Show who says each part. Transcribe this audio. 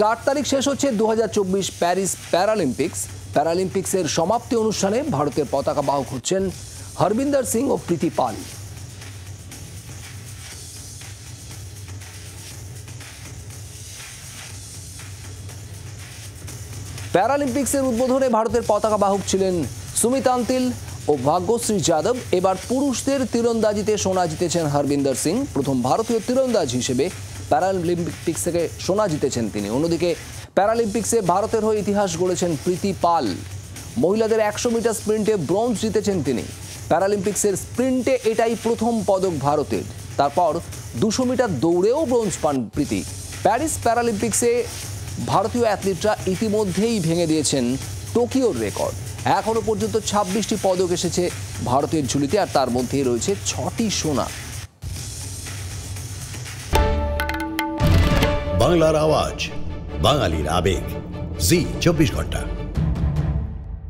Speaker 1: 8 তারিখ শেষ হচ্ছে 2024 প্যারিস প্যারালিম্পিক্সের সমাপ্তি অনুষ্ঠানে ভারতের পতাকা বাহক হচ্ছেন হরবিন্দর সিং ও প্রীতি পাল। প্যারালিম্পিক্সের উদ্বোধনে ভারতের পতাকা বাহক ছিলেন সুমিত আন্তিল ও ভাগ্যশ্রী যাদব। এবার পুরুষদের তীরন্দাজিতে সোনা জিতেছেন হরবিন্দর সিং। প্রথম ভারতীয় তীরন্দাজ হিসেবে প্যারালিম্পিক্স থেকে সোনা জিতেছেন তিনি। অন্যদিকে প্যারালিম্পিক্সে ভারতের হয়ে ইতিহাস গড়েছেন প্রীতি পাল। মহিলাদের 100 মিটার স্প্রিন্টে ব্রোঞ্জ জিতেছেন তিনি। প্যারালিম্পিক্সের স্প্রিন্টে এটাই প্রথম পদক ভারতের। তারপর 200 মিটার দৌড়েও ব্রোঞ্জ পান প্রীতি। প্যারিস প্যারালিম্পিক্সে ভারতীয় অ্যাথলিটরা ইতিমধ্যেই ভেঙে দিয়েছেন টোকিওর রেকর্ড। এখনো পর্যন্ত 26টি পদক এসেছে ভারতের ঝুলিতে, আর তার মধ্যেই রয়েছে 6টি সোনা।
Speaker 2: বাংলার আওয়াজ, বাঙালির আবেগ, জি 24 ঘন্টা।